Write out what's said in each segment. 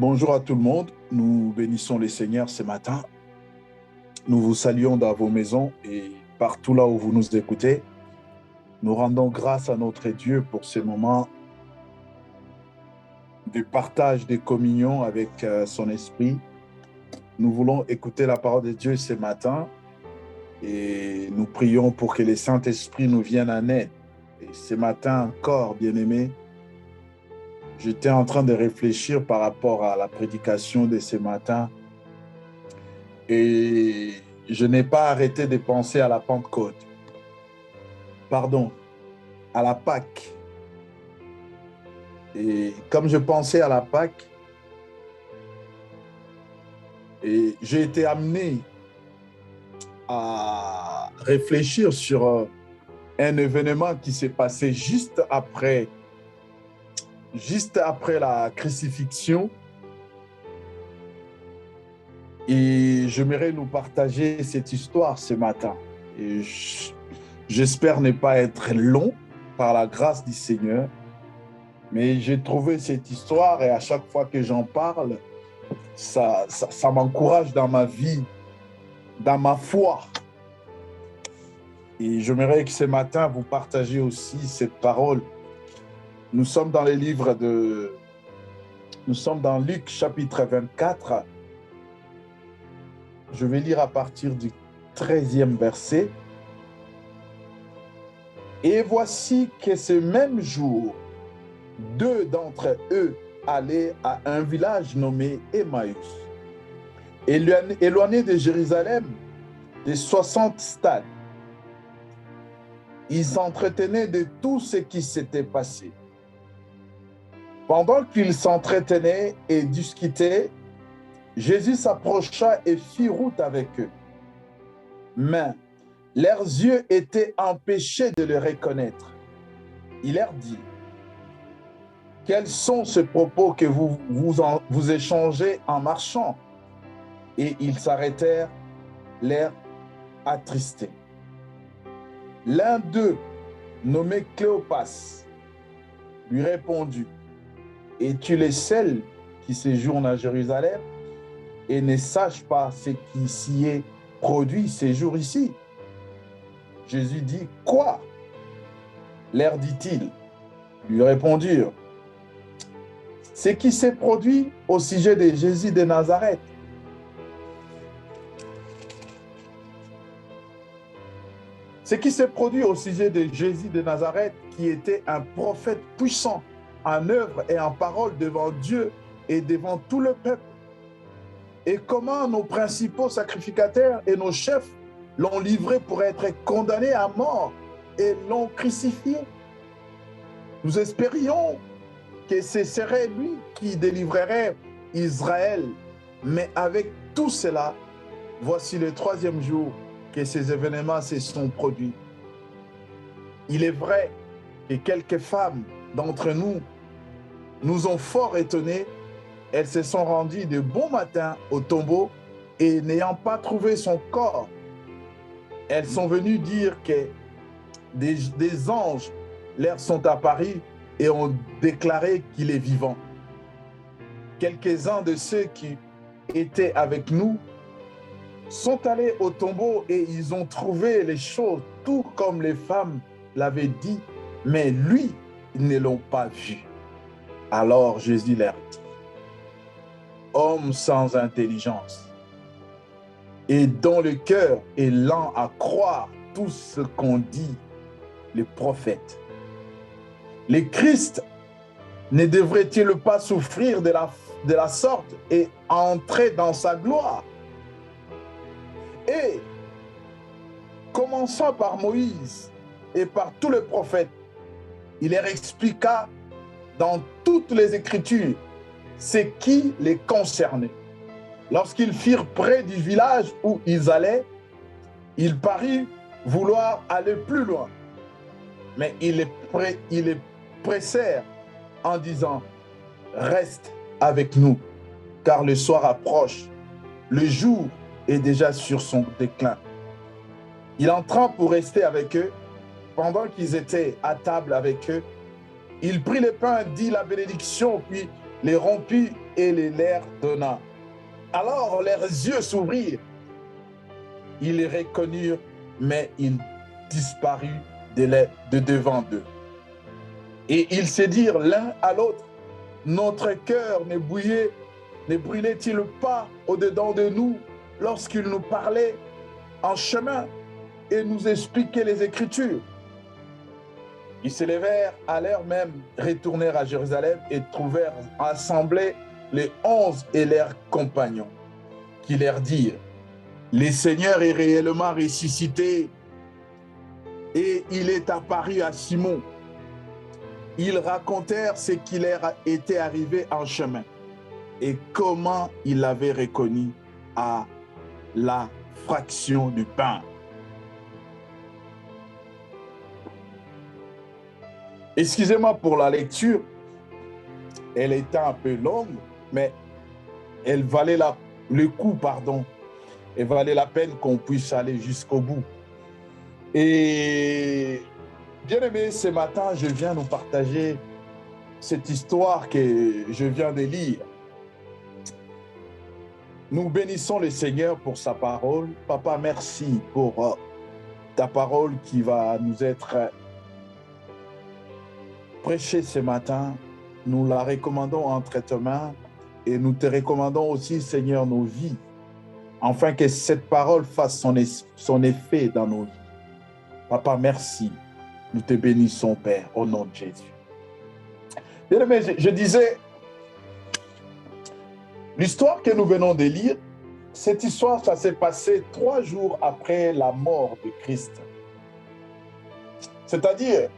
Bonjour à tout le monde, nous bénissons le Seigneur ce matin. Nous vous saluons dans vos maisons et partout là où vous nous écoutez. Nous rendons grâce à notre Dieu pour ce moment de partage, de communion avec son esprit. Nous voulons écouter la parole de Dieu ce matin et nous prions pour que le Saint-Esprit nous vienne en aide. Et ce matin encore, bien-aimés, j'étais en train de réfléchir par rapport à la prédication de ce matin et je n'ai pas arrêté de penser à la Pentecôte. Pardon, à la Pâque. Et comme je pensais à la Pâque, et j'ai été amené à réfléchir sur un événement qui s'est passé juste après la crucifixion. Et j'aimerais nous partager cette histoire ce matin. Et j'espère ne pas être long par la grâce du Seigneur. Mais j'ai trouvé cette histoire et à chaque fois que j'en parle, ça m'encourage dans ma vie, dans ma foi. Et j'aimerais que ce matin, vous partagez aussi cette parole. Nous sommes dans Nous sommes dans Luc chapitre 24. Je vais lire à partir du 13e verset. Et voici que ce même jour, deux d'entre eux allaient à un village nommé Emmaüs, éloigné de Jérusalem de 60 stades. Ils s'entretenaient de tout ce qui s'était passé. Pendant qu'ils s'entretenaient et discutaient, Jésus s'approcha et fit route avec eux. Mais leurs yeux étaient empêchés de le reconnaître. Il leur dit: quels sont ces propos que vous échangez en marchant? Et ils s'arrêtèrent, l'air attristé. L'un d'eux, nommé Cléopas, lui répondit: es-tu le seul qui séjourne à Jérusalem et ne sache pas ce qui s'y est produit ces jours ici? Jésus dit: quoi? Leur dit-il. Lui répondirent: ce qui s'est produit au sujet de Jésus de Nazareth. Ce qui s'est produit au sujet de Jésus de Nazareth, qui était un prophète puissant en œuvre et en parole devant Dieu et devant tout le peuple. Et comment nos principaux sacrificateurs et nos chefs l'ont livré pour être condamné à mort et l'ont crucifié. Nous espérions que ce serait lui qui délivrerait Israël. Mais avec tout cela, voici le troisième jour que ces événements se sont produits. Il est vrai que quelques femmes d'entre nous ont fort étonnés. Elles se sont rendues de bon matin au tombeau et n'ayant pas trouvé son corps, elles sont venues dire que des anges leur sont apparus et ont déclaré qu'il est vivant. Quelques-uns de ceux qui étaient avec nous sont allés au tombeau et ils ont trouvé les choses tout comme les femmes l'avaient dit, mais lui, ils ne l'ont pas vu. Alors Jésus leur dit: homme sans intelligence et dont le cœur est lent à croire tout ce qu'ont dit les prophètes. Le Christ ne devrait-il pas souffrir de la sorte et entrer dans sa gloire? Et commençant par Moïse et par tous les prophètes, il leur expliqua dans toutes les Écritures ce qui les concernait. Lorsqu'ils firent près du village où ils allaient, il parut vouloir aller plus loin. Mais ils les pressèrent en disant: reste avec nous, car le soir approche, le jour est déjà sur son déclin. Il entra pour rester avec eux. Pendant qu'ils étaient à table avec eux, il prit le pain, dit la bénédiction, puis les rompit et les leur donna. Alors leurs yeux s'ouvrirent. Ils les reconnurent, mais ils disparurent de devant d'eux. Et ils se dirent l'un à l'autre, notre cœur ne brûlait-il pas au-dedans de nous lorsqu'il nous parlait en chemin et nous expliquait les Écritures? Ils se levèrent à l'heure même, retournèrent à Jérusalem et trouvèrent assemblés les 11 et leurs compagnons, qui leur dirent, le Seigneur est réellement ressuscité et il est apparu à Simon. Ils racontèrent ce qui leur était arrivé en chemin et comment ils l'avaient reconnu à la fraction du pain. Excusez-moi pour la lecture, elle était un peu longue, mais elle valait le coup, elle valait la peine qu'on puisse aller jusqu'au bout. Et bien aimé, ce matin, je viens nous partager cette histoire que je viens de lire. Nous bénissons le Seigneur pour sa parole. Papa, merci pour ta parole qui va nous être prêchée ce matin. Nous la recommandons entre tes mains et nous te recommandons aussi, Seigneur, nos vies, afin que cette parole fasse son effet dans nos vies. Papa, merci. Nous te bénissons, Père, au nom de Jésus. Bien aimé, je disais, l'histoire que nous venons de lire, cette histoire, ça s'est passé 3 jours après la mort de Christ. C'est-à-dire,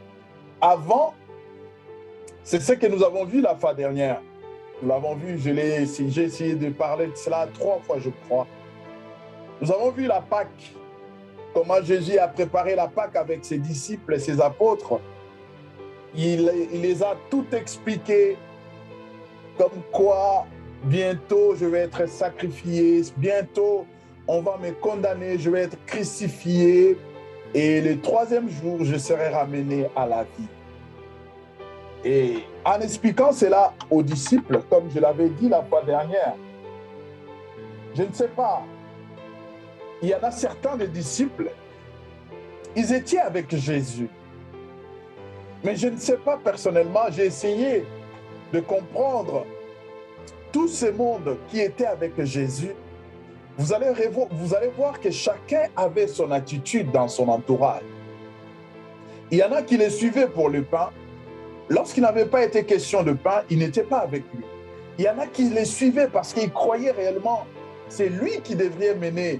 avant, c'est ce que nous avons vu la fois dernière. Nous l'avons vu, j'ai essayé de parler de cela 3 fois, je crois. Nous avons vu la Pâque, comment Jésus a préparé la Pâque avec ses disciples et ses apôtres. Il les a tout expliqué, comme quoi bientôt je vais être sacrifié, bientôt on va me condamner, je vais être crucifié et le 3e jour je serai ramené à la vie. Et en expliquant cela aux disciples, comme je l'avais dit la fois dernière, je ne sais pas, il y en a certains des disciples, ils étaient avec Jésus. Mais je ne sais pas personnellement, j'ai essayé de comprendre tout ce monde qui était avec Jésus. Vous allez voir que chacun avait son attitude dans son entourage. Il y en a qui le suivaient pour le pain. Lorsqu'il n'avait pas été question de pain, il n'était pas avec lui. Il y en a qui le suivaient parce qu'ils croyaient réellement que c'est lui qui devrait mener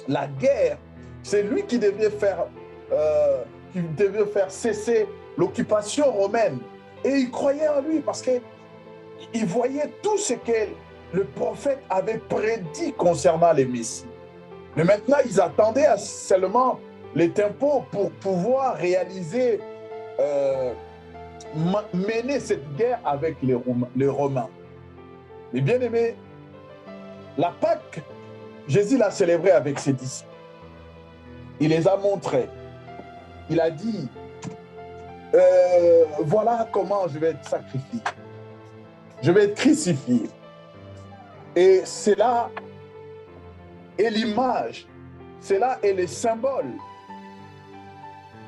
la guerre. C'est lui qui devait faire cesser l'occupation romaine. Et ils croyaient en lui parce qu'ils voyaient tout ce que le prophète avait prédit concernant les Messies. Mais maintenant, ils attendaient seulement les tempos pour pouvoir réaliser, mener cette guerre avec les Romains. Mais bien aimé, la Pâque, Jésus l'a célébrée avec ses disciples. Il les a montrés. Il a dit, voilà comment je vais être sacrifié. Je vais être crucifié. Et cela est l'image, cela est le symbole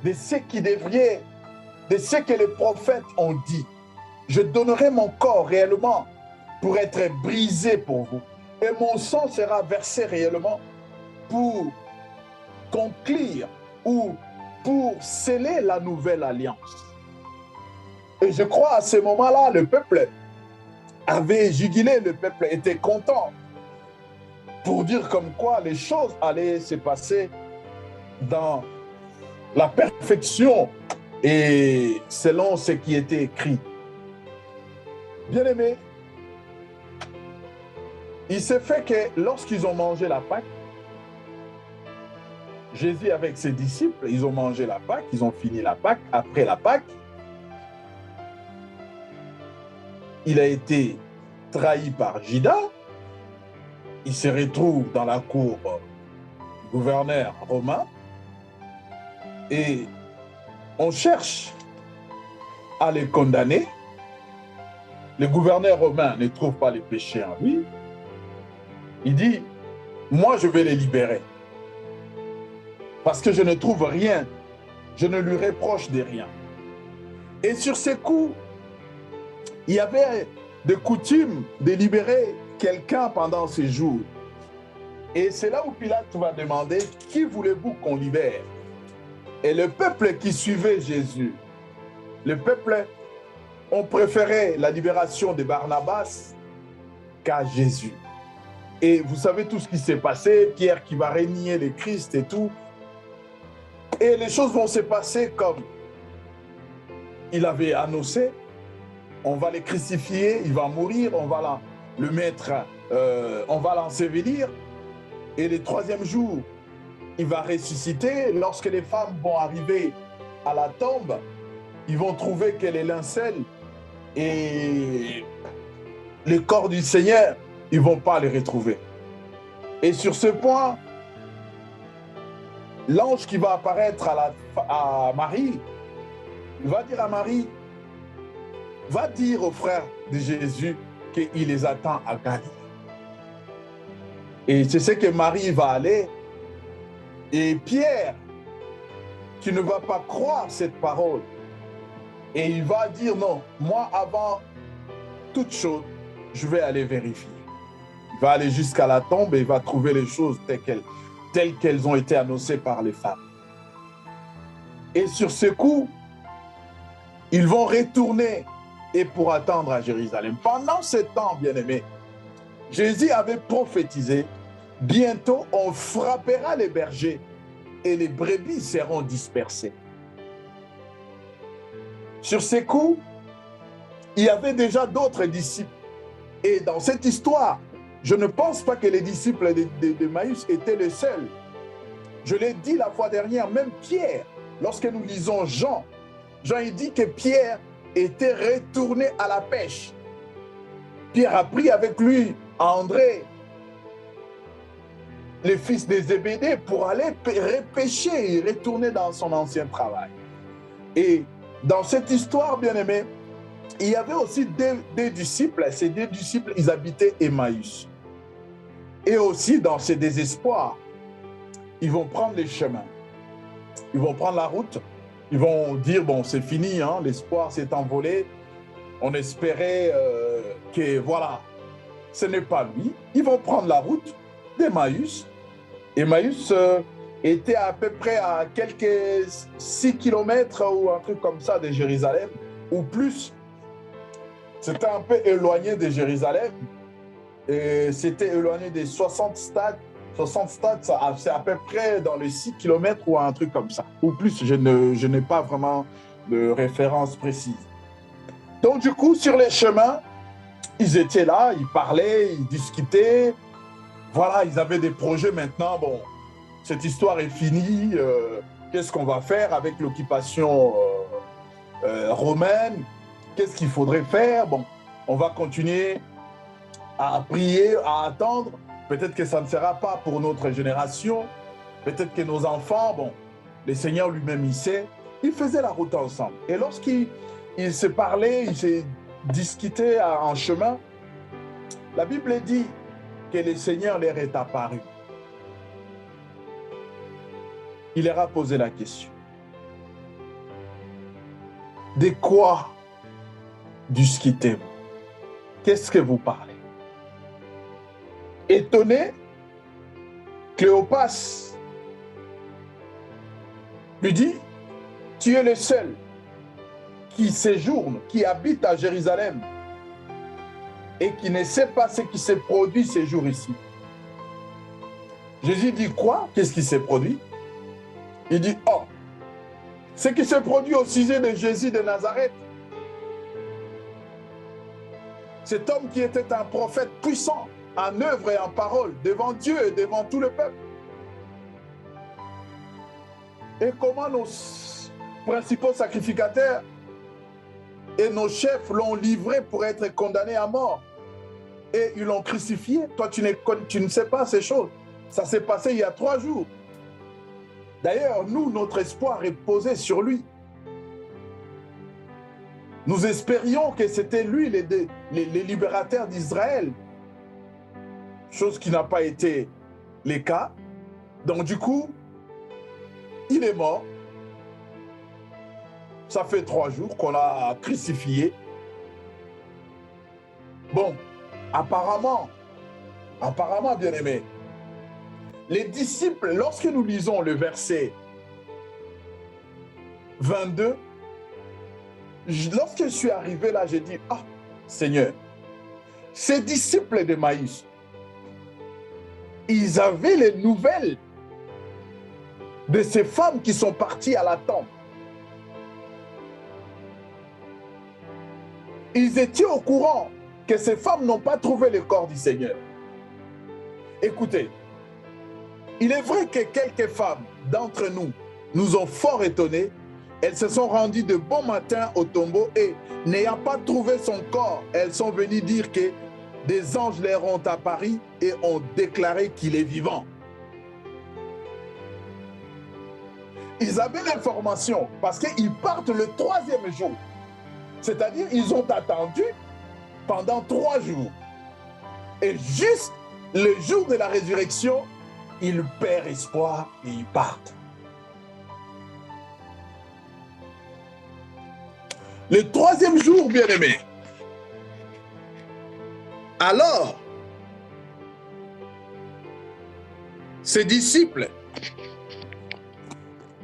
de ce que les prophètes ont dit. Je donnerai mon corps réellement pour être brisé pour vous. Et mon sang sera versé réellement pour conclure ou pour sceller la nouvelle alliance. Et je crois à ce moment-là, le peuple avait jugulé, le peuple était content pour dire comme quoi les choses allaient se passer dans la perfection et selon ce qui était écrit. Bien aimé, il s'est fait que lorsqu'ils ont mangé la Pâque, Jésus avec ses disciples, ils ont mangé la Pâque, ils ont fini la Pâque. Après la Pâque, il a été trahi par Judas. Il se retrouve dans la cour du gouverneur romain et on cherche à le condamner. le gouverneur romain ne trouve pas les péchés en lui, il dit, moi je vais les libérer. Parce que je ne trouve rien, je ne lui reproche de rien. Et sur ces coups, il y avait de coutume de libérer quelqu'un pendant ces jours. Et c'est là où Pilate va demander, qui voulez-vous qu'on libère? Et le peuple qui suivait Jésus, le peuple ont préféré la libération de Barnabas qu'à Jésus. Et vous savez tout ce qui s'est passé, Pierre qui va renier le Christ et tout. Et les choses vont se passer comme il avait annoncé. On va le crucifier, il va mourir, on va le mettre, on va l'ensevelir. Et le troisième jour, il va ressusciter. Lorsque les femmes vont arriver à la tombe, ils vont trouver que les lincelles et le corps du Seigneur, ils ne vont pas les retrouver. Et sur ce point, l'ange qui va apparaître à Marie, va dire à Marie, va dire aux frères de Jésus qu'il les attend à Galilée. Et c'est ce que Marie va aller. Et Pierre, tu ne vas pas croire cette parole. Et il va dire non, moi avant toute chose, je vais aller vérifier. Il va aller jusqu'à la tombe et il va trouver les choses telles qu'elles ont été annoncées par les femmes. Et sur ce coup, ils vont retourner et pour attendre à Jérusalem. Pendant ce temps, bien-aimés, Jésus avait prophétisé, bientôt on frappera les bergers et les brebis seront dispersées. Sur ces coups, il y avait déjà d'autres disciples. Et dans cette histoire, je ne pense pas que les disciples d'Emmaüs étaient les seuls. Je l'ai dit la fois dernière, même Pierre, lorsque nous lisons Jean, il dit que Pierre était retourné à la pêche. Pierre a pris avec lui André, le fils de Zébédée, pour aller repêcher et retourner dans son ancien travail. Et dans cette histoire, bien-aimé, il y avait aussi des disciples. Ces deux disciples, ils habitaient Emmaüs. Et aussi, dans ce désespoir, ils vont prendre les chemins. Ils vont prendre la route. Ils vont dire, bon, c'est fini, hein, l'espoir s'est envolé. On espérait que, voilà, ce n'est pas lui. Ils vont prendre la route d'Emmaüs. Emmaüs était à peu près à quelques 6 km ou un truc comme ça de Jérusalem, ou plus. C'était un peu éloigné de Jérusalem. Et c'était éloigné des 60 stades. 60 stades, c'est à peu près dans les 6 km ou un truc comme ça. Ou plus, je n'ai pas vraiment de référence précise. Donc du coup, sur les chemins, ils étaient là, ils parlaient, ils discutaient. Voilà, ils avaient des projets maintenant. Bon, cette histoire est finie. Qu'est-ce qu'on va faire avec l'occupation romaine? Qu'est-ce qu'il faudrait faire? Bon, on va continuer à prier, à attendre. Peut-être que ça ne sera pas pour notre génération. Peut-être que nos enfants, bon, le Seigneur lui-même, il sait. Ils faisaient la route ensemble. Et lorsqu'ils se parlaient, ils se discutaient en chemin, la Bible dit que le Seigneur leur est apparu. Il leur a posé la question. De quoi discutez-vous? Qu'est-ce que vous parlez? Étonné, Cléopas lui dit, tu es le seul qui séjourne, qui habite à Jérusalem et qui ne sait pas ce qui s'est produit ces jours ici. Jésus dit quoi? Qu'est-ce qui s'est produit? Il dit, oh, ce qui s'est produit au sujet de Jésus de Nazareth. Cet homme qui était un prophète puissant, en œuvre et en parole, devant Dieu et devant tout le peuple. Et comment nos principaux sacrificateurs et nos chefs l'ont livré pour être condamné à mort. Et ils l'ont crucifié. Toi, tu ne sais pas ces choses. Ça s'est passé il y a 3 jours. D'ailleurs, nous, notre espoir est posé sur lui. Nous espérions que c'était lui les libérateurs d'Israël, chose qui n'a pas été le cas. Donc du coup, il est mort. Ça fait 3 jours qu'on l'a crucifié. Bon, apparemment, bien aimé, les disciples, lorsque nous lisons le verset 22, lorsque je suis arrivé là, j'ai dit, ah, Seigneur, ces disciples d'Emmaüs, ils avaient les nouvelles de ces femmes qui sont parties à la tombe. Ils étaient au courant que ces femmes n'ont pas trouvé le corps du Seigneur. Écoutez, il est vrai que quelques femmes d'entre nous nous ont fort étonnés. Elles se sont rendues de bon matin au tombeau et, n'ayant pas trouvé son corps, elles sont venues dire que des anges leur ont apparu et ont déclaré qu'il est vivant. Ils avaient l'information parce qu'ils partent le 3e jour. C'est-à-dire ils ont attendu pendant 3 jours. Et juste le jour de la résurrection, ils perdent espoir et ils partent. Le 3e jour, bien-aimé. Alors, ses disciples,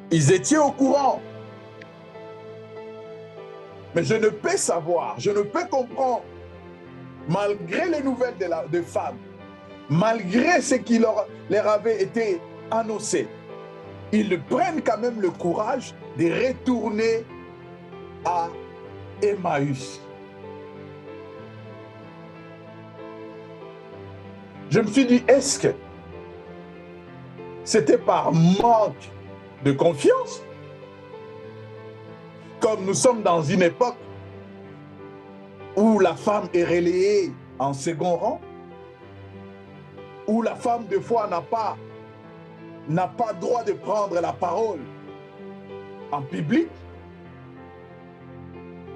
ils étaient au courant. Mais je ne peux savoir, je ne peux comprendre, malgré les nouvelles de femmes, malgré ce qui leur avait été annoncé, ils prennent quand même le courage de retourner à Emmaüs. Je me suis dit, est-ce que c'était par manque de confiance? Comme nous sommes dans une époque où la femme est relayée en second rang, où la femme, des fois, n'a pas droit de prendre la parole en public,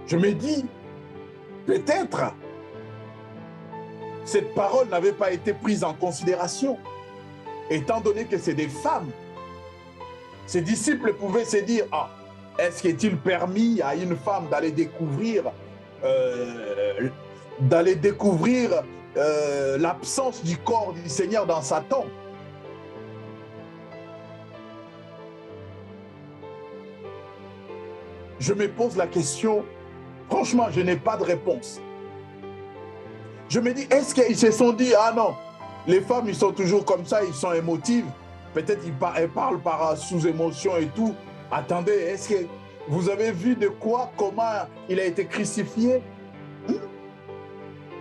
je me dis, peut-être, cette parole n'avait pas été prise en considération, étant donné que c'est des femmes. Ses disciples pouvaient se dire, ah, est-ce qu'il est permis à une femme d'aller découvrir l'absence du corps du Seigneur dans sa tombe? Je me pose la question, franchement, je n'ai pas de réponse. Je me dis, est-ce qu'ils se sont dit, ah non, les femmes, ils sont toujours comme ça, ils sont émotives, peut-être elles parlent par sous-émotion et tout. Attendez, est-ce que vous avez vu de quoi, comment il a été crucifié?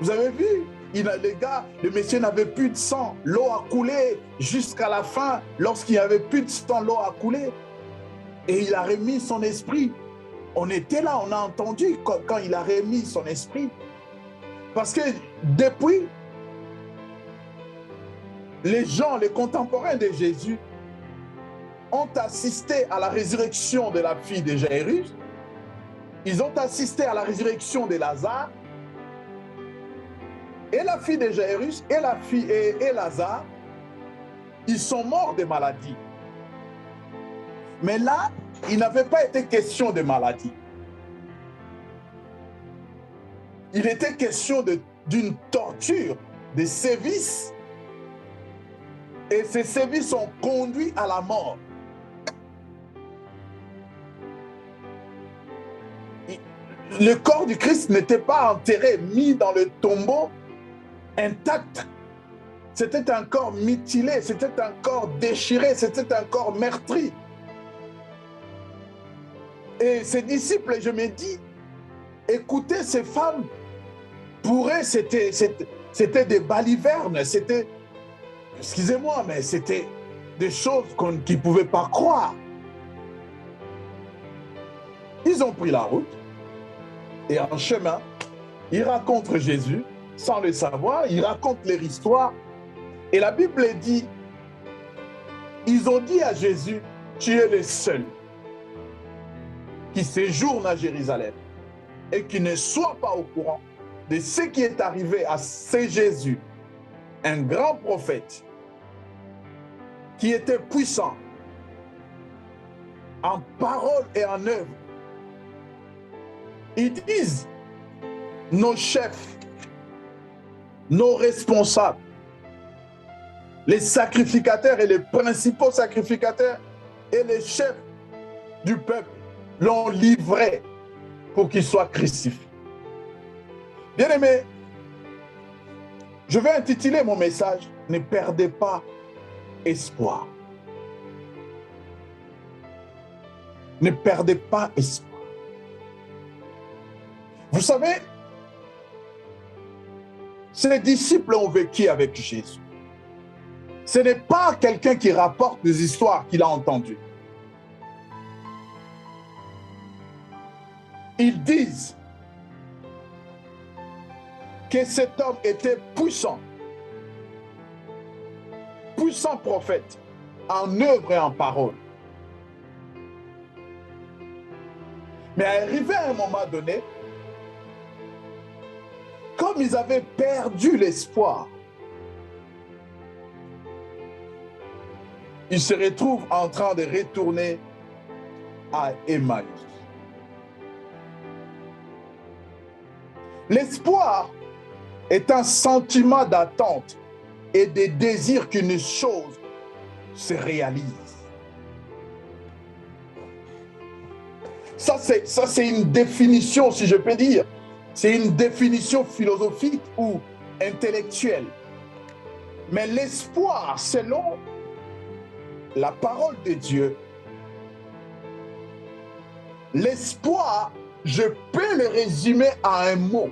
Vous avez vu? Le monsieur n'avait plus de sang, l'eau a coulé jusqu'à la fin. Lorsqu'il n'y avait plus de sang, l'eau a coulé. Et il a remis son esprit. On était là, on a entendu quand il a remis son esprit. Parce que depuis, les gens, les contemporains de Jésus, ont assisté à la résurrection de la fille de Jairus. Ils ont assisté à la résurrection de Lazare. Et la fille de Jairus et Lazare, ils sont morts de maladie. Mais là, il n'avait pas été question de maladie. Il était question d'une torture, de sévices. Et ces sévices ont conduit à la mort. Le corps du Christ n'était pas enterré, mis dans le tombeau intact. C'était un corps mutilé, c'était un corps déchiré, c'était un corps meurtri. Et ces disciples, je me dis, écoutez, ces femmes, pour eux, c'était des balivernes, c'était, excusez-moi, mais c'était des choses qu'ils ne pouvaient pas croire. Ils ont pris la route et en chemin, ils racontent Jésus sans le savoir, ils racontent leur histoire. Et la Bible dit, ils ont dit à Jésus, tu es le seul qui séjourne à Jérusalem. et qui ne soit pas au courant de ce qui est arrivé à ce Jésus, un grand prophète qui était puissant en parole et en œuvre. Ils disent, nos chefs, nos responsables, les sacrificateurs et les principaux sacrificateurs et les chefs du peuple l'ont livré pour qu'il soit crucifié. Bien-aimés, je vais intituler mon message « Ne perdez pas espoir ». Ne perdez pas espoir. Vous savez, ces disciples ont vécu avec Jésus. Ce n'est pas quelqu'un qui rapporte des histoires qu'il a entendues. Ils disent que cet homme était puissant, puissant prophète, en œuvre et en parole. Mais arrivé à un moment donné, comme ils avaient perdu l'espoir, ils se retrouvent en train de retourner à Emmaüs. L'espoir est un sentiment d'attente et de désir qu'une chose se réalise. Ça, c'est une définition, si je peux dire. C'est une définition philosophique ou intellectuelle. Mais l'espoir, selon la parole de Dieu, l'espoir, je peux le résumer à un mot.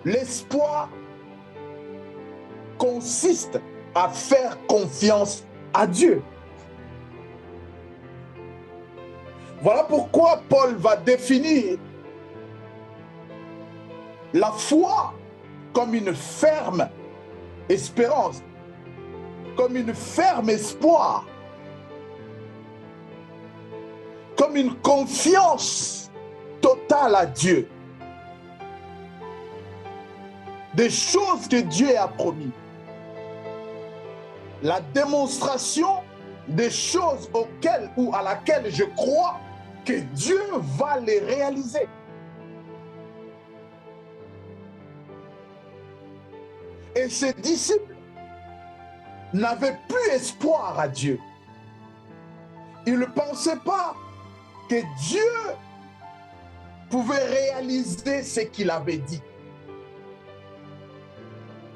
L'espoir consiste à faire confiance à Dieu. Voilà pourquoi Paul va définir la foi comme une ferme espérance, comme une ferme espoir, comme une confiance totale à Dieu. Des choses que Dieu a promis. La démonstration des choses auxquelles ou à laquelle je crois que Dieu va les réaliser. Et ces disciples n'avaient plus espoir à Dieu. Ils ne pensaient pas que Dieu pouvait réaliser ce qu'il avait dit.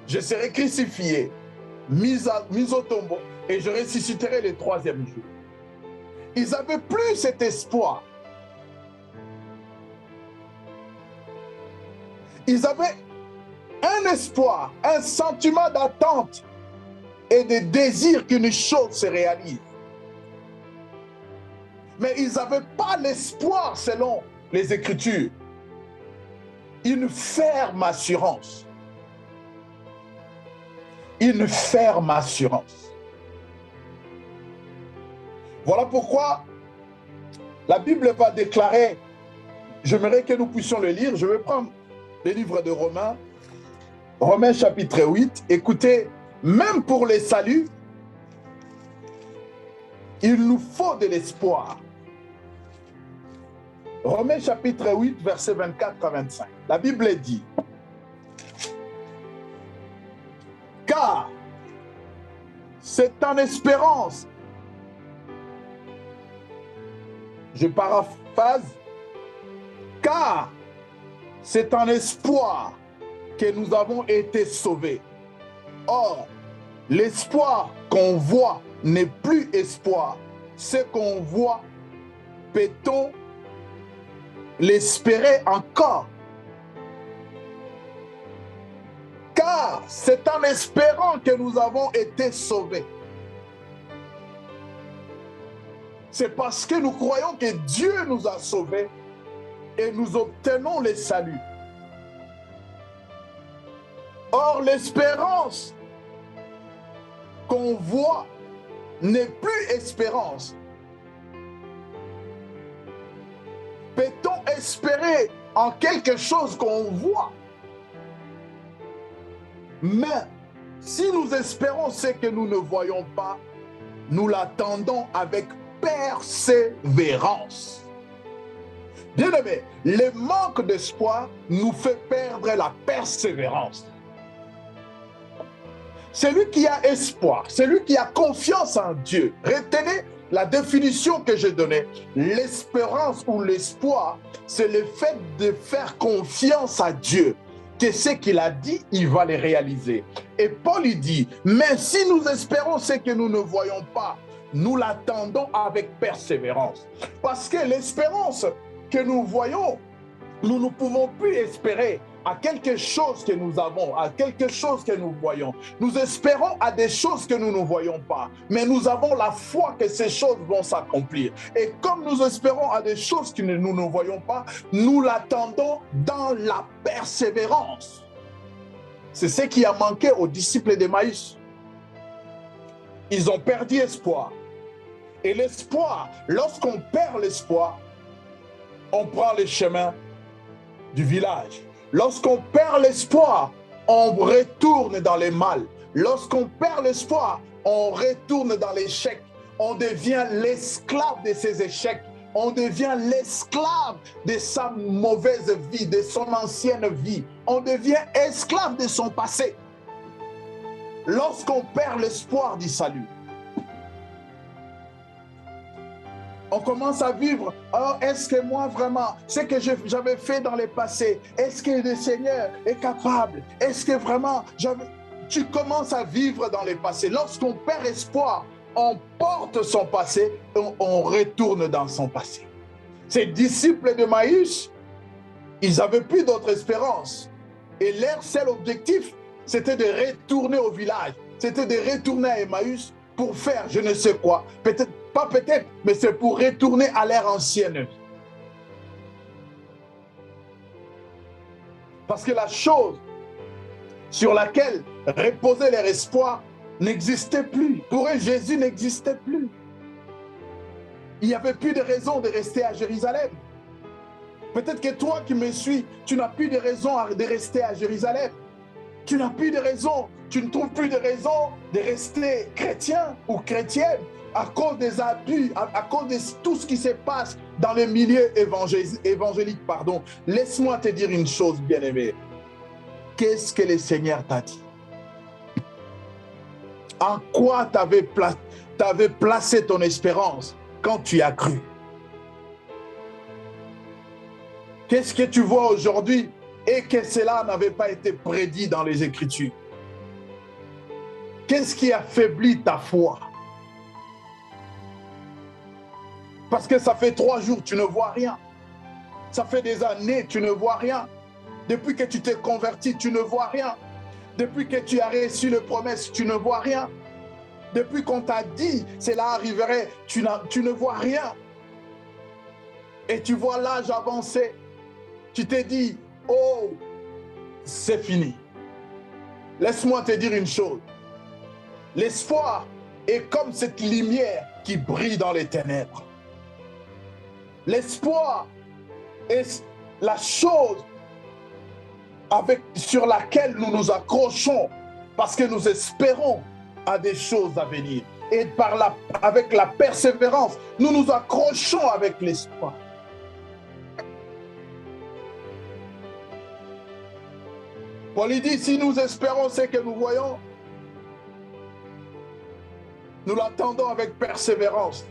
Je serai crucifié, mis au tombeau, et je ressusciterai le troisième jour. Ils n'avaient plus cet espoir. Ils avaient un espoir, un sentiment d'attente et de désir qu'une chose se réalise. Mais ils n'avaient pas l'espoir selon les Écritures. Une ferme assurance. Une ferme assurance. Voilà pourquoi la Bible va déclarer, j'aimerais que nous puissions le lire, je vais prendre le livre de Romains, Romains chapitre 8, écoutez, même pour les saluts, il nous faut de l'espoir. Romains chapitre 8, versets 24 à 25. La Bible dit, car c'est en espérance, je paraphrase, car c'est en espoir que nous avons été sauvés. Or, l'espoir qu'on voit n'est plus espoir. Ce qu'on voit, peut-on l'espérer encore? Car c'est en espérant que nous avons été sauvés. C'est parce que nous croyons que Dieu nous a sauvés et nous obtenons le salut. Or, l'espérance qu'on voit n'est plus espérance. Peut-on espérer en quelque chose qu'on voit. Mais si nous espérons ce que nous ne voyons pas, nous l'attendons avec persévérance. Bien-aimés, le manque d'espoir nous fait perdre la persévérance. Celui qui a espoir, celui qui a confiance en Dieu, retenez la définition que j'ai donnée. L'espérance ou l'espoir, c'est le fait de faire confiance à Dieu, que ce qu'il a dit, il va les réaliser. Et Paul il dit, mais si nous espérons ce que nous ne voyons pas, nous l'attendons avec persévérance. Parce que l'espérance que nous voyons, nous ne pouvons plus espérer à quelque chose que nous avons, à quelque chose que nous voyons. Nous espérons à des choses que nous ne voyons pas, mais nous avons la foi que ces choses vont s'accomplir. Et comme nous espérons à des choses que nous ne voyons pas, nous l'attendons dans la persévérance. C'est ce qui a manqué aux disciples d'Emmaüs. Ils ont perdu espoir. Et l'espoir, lorsqu'on perd l'espoir, on prend le chemin du village. Lorsqu'on perd l'espoir, on retourne dans le mal. Lorsqu'on perd l'espoir, on retourne dans l'échec. On devient l'esclave de ses échecs. On devient l'esclave de sa mauvaise vie, de son ancienne vie. On devient esclave de son passé. Lorsqu'on perd l'espoir du salut, on commence à vivre, oh, est-ce que moi vraiment, ce que j'avais fait dans le passé, est-ce que le Seigneur est capable? Est-ce que vraiment, tu commences à vivre dans le passé. Lorsqu'on perd espoir, on porte son passé, on retourne dans son passé. Ces disciples d'Emmaüs, ils n'avaient plus d'autre espérance. Et leur seul objectif, c'était de retourner au village. C'était de retourner à Emmaüs pour faire je ne sais quoi. Peut-être, pas peut-être, mais c'est pour retourner à l'ère ancienne. Parce que la chose sur laquelle reposait leur espoir n'existait plus. Pour eux, Jésus n'existait plus. Il n'y avait plus de raison de rester à Jérusalem. Peut-être que toi qui me suis, tu n'as plus de raison de rester à Jérusalem. Tu n'as plus de raison, tu ne trouves plus de raison de rester chrétien ou chrétienne à cause des abus, à cause de tout ce qui se passe dans le milieu évangélique. Laisse-moi te dire une chose, bien-aimé. Qu'est-ce que le Seigneur t'a dit? En quoi tu avais placé ton espérance quand tu as cru? Qu'est-ce que tu vois aujourd'hui et que cela n'avait pas été prédit dans les Écritures? Qu'est-ce qui affaiblit ta foi? Parce que ça fait 3 jours, tu ne vois rien. Ça fait des années, tu ne vois rien. Depuis que tu t'es converti, tu ne vois rien. Depuis que tu as reçu les promesses, tu ne vois rien. Depuis qu'on t'a dit cela arriverait, tu ne vois rien. Et tu vois l'âge avancé. Tu t'es dit, oh, c'est fini. Laisse-moi te dire une chose. L'espoir est comme cette lumière qui brille dans les ténèbres. L'espoir est la chose sur laquelle nous nous accrochons parce que nous espérons à des choses à venir. Et avec la persévérance, nous nous accrochons avec l'espoir. Paul dit, si nous espérons ce que nous voyons, nous l'attendons avec persévérance.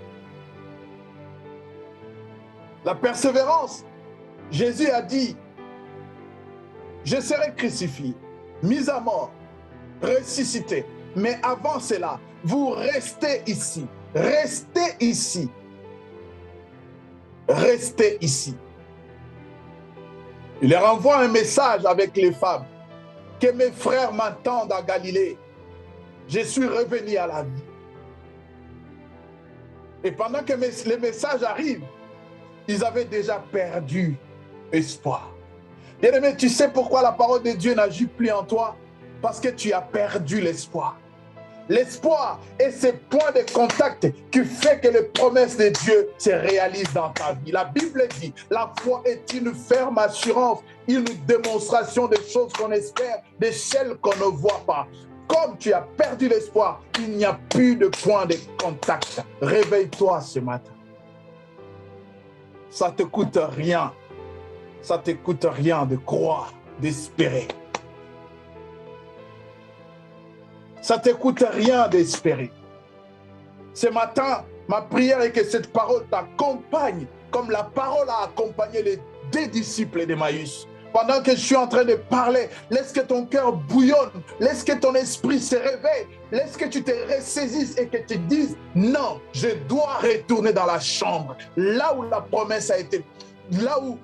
La persévérance, Jésus a dit, je serai crucifié, mis à mort, ressuscité. Mais avant cela, vous restez ici. Restez ici. Restez ici. Il leur envoie un message avec les femmes. Que mes frères m'attendent à Galilée. Je suis revenu à la vie. Et pendant que les messages arrivent, ils avaient déjà perdu espoir. Bien-aimé, tu sais pourquoi la parole de Dieu n'agit plus en toi? Parce que tu as perdu l'espoir. L'espoir est ce point de contact qui fait que les promesses de Dieu se réalisent dans ta vie. La Bible dit, la foi est une ferme assurance, une démonstration des choses qu'on espère, de celles qu'on ne voit pas. Comme tu as perdu l'espoir, il n'y a plus de point de contact. Réveille-toi ce matin. Ça ne te coûte rien. Ça ne te coûte rien de croire, d'espérer. Ça ne te coûte rien d'espérer. Ce matin, ma prière est que cette parole t'accompagne comme la parole a accompagné les 2 disciples d'Emmaüs. Pendant que je suis en train de parler, laisse que ton cœur bouillonne, laisse que ton esprit se réveille, laisse que tu te ressaisisses et que tu dises, non, je dois retourner dans la chambre, là où la promesse a été, là où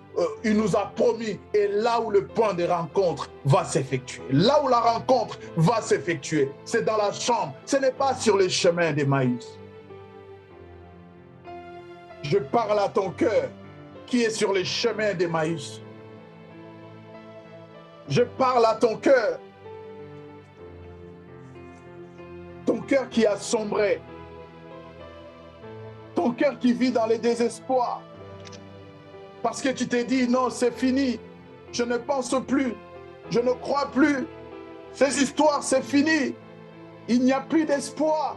il nous a promis et là où le point de rencontre va s'effectuer. Là où la rencontre va s'effectuer, c'est dans la chambre, ce n'est pas sur le chemin d'Emmaüs. Je parle à ton cœur qui est sur le chemin d'Emmaüs. Je parle à ton cœur qui a sombré, ton cœur qui vit dans le désespoir, parce que tu t'es dit, non, c'est fini, je ne pense plus, je ne crois plus, ces histoires, c'est fini, il n'y a plus d'espoir,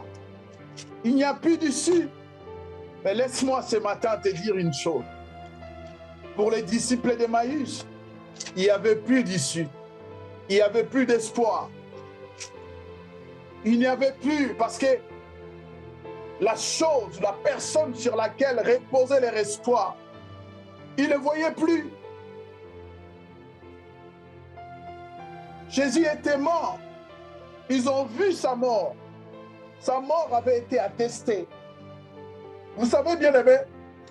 il n'y a plus d'issue. Mais laisse-moi ce matin te dire une chose, pour les disciples d'Emmaüs, il n'y avait plus d'issue, il n'y avait plus d'espoir. Il n'y avait plus, parce que la chose, la personne sur laquelle reposait leur espoir, ils ne voyaient plus. Jésus était mort. Ils ont vu sa mort. Sa mort avait été attestée. Vous savez, bien aimé,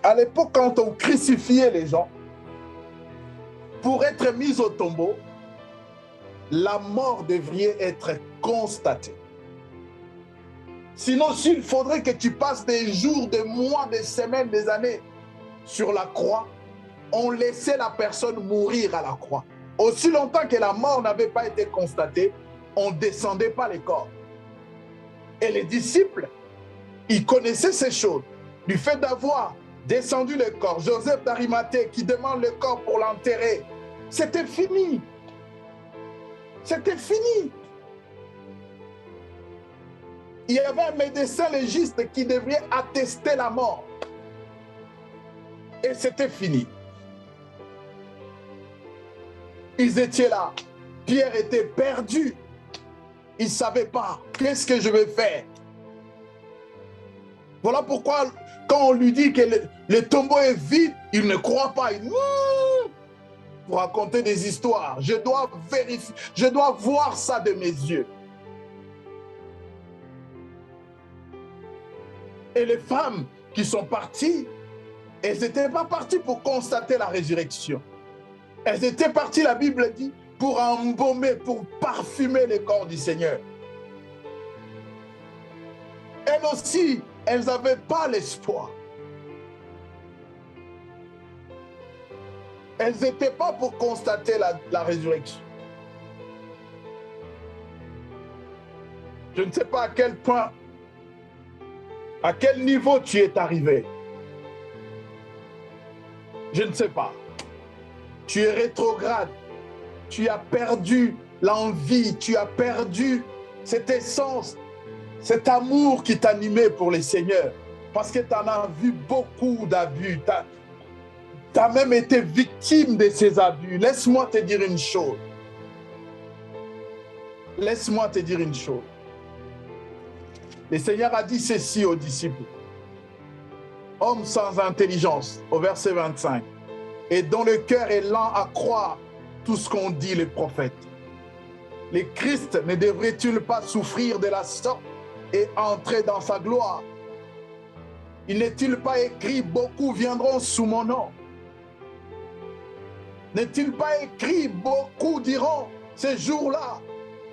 à l'époque, quand on crucifiait les gens, pour être mis au tombeau, la mort devrait être constatée. Sinon, s'il faudrait que tu passes des jours, des mois, des semaines, des années sur la croix, on laissait la personne mourir à la croix. Aussi longtemps que la mort n'avait pas été constatée, on ne descendait pas les corps. Et les disciples, ils connaissaient ces choses. Du fait d'avoir descendu le corps, Joseph d'Arimathée qui demande le corps pour l'enterrer, c'était fini. C'était fini. Il y avait un médecin légiste qui devrait attester la mort. Et c'était fini. Ils étaient là. Pierre était perdu. Il ne savait pas. Qu'est-ce que je vais faire? Voilà pourquoi, quand on lui dit que le tombeau est vide, il ne croit pas. Il dit, pour raconter des histoires, je dois vérifier, je dois voir ça de mes yeux. Et les femmes qui sont parties, elles n'étaient pas parties pour constater la résurrection. Elles étaient parties, la Bible dit, pour embaumer, pour parfumer le corps du Seigneur. Elles aussi, elles n'avaient pas l'espoir. Elles n'étaient pas pour constater la résurrection. Je ne sais pas à quel point, à quel niveau tu es arrivé. Je ne sais pas. Tu es rétrograde. Tu as perdu l'envie. Tu as perdu cette essence, cet amour qui t'animait pour le Seigneur. Parce que tu en as vu beaucoup d'abus. Tu as même été victime de ces abus. Laisse-moi te dire une chose. Laisse-moi te dire une chose. Le Seigneur a dit ceci aux disciples. Homme sans intelligence, au verset 25, et dont le cœur est lent à croire tout ce qu'ont dit les prophètes. Le Christ ne devrait-il pas souffrir de la sorte et entrer dans sa gloire? Il n'est-il pas écrit, beaucoup viendront sous mon nom? N'est-il pas écrit, beaucoup diront ces jours-là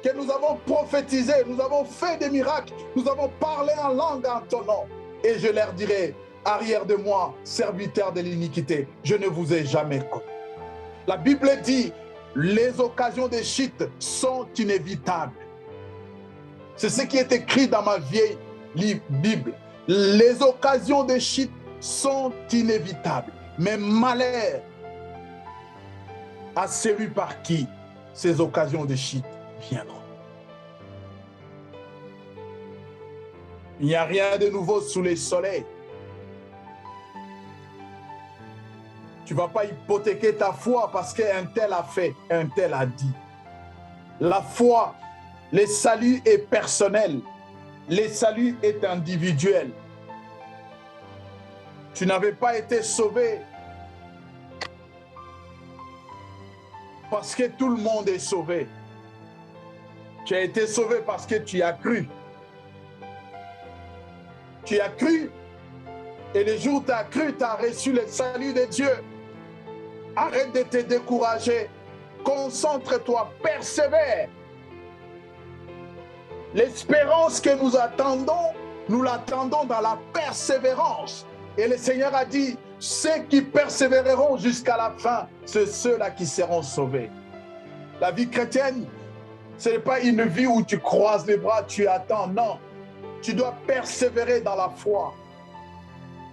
que nous avons prophétisé, nous avons fait des miracles, nous avons parlé en langue en ton nom. Et je leur dirai, arrière de moi, serviteurs de l'iniquité, je ne vous ai jamais connu. La Bible dit, les occasions de chute sont inévitables. C'est ce qui est écrit dans ma vieille Bible. Les occasions de chute sont inévitables, mais malheur à celui par qui ces occasions de chute viendront. Il n'y a rien de nouveau sous le soleil. Tu ne vas pas hypothéquer ta foi parce qu'un tel a fait, un tel a dit. La foi, le salut est personnel. Le salut est individuel. Tu n'avais pas été sauvé parce que tout le monde est sauvé. Tu as été sauvé parce que tu as cru. Tu as cru et le jour où tu as cru, tu as reçu le salut de Dieu. Arrête de te décourager. Concentre-toi, persévère. L'espérance que nous attendons, nous l'attendons dans la persévérance. Et le Seigneur a dit, ceux qui persévéreront jusqu'à la fin, c'est ceux-là qui seront sauvés. La vie chrétienne, ce n'est pas une vie où tu croises les bras, tu attends. Non, tu dois persévérer dans la foi.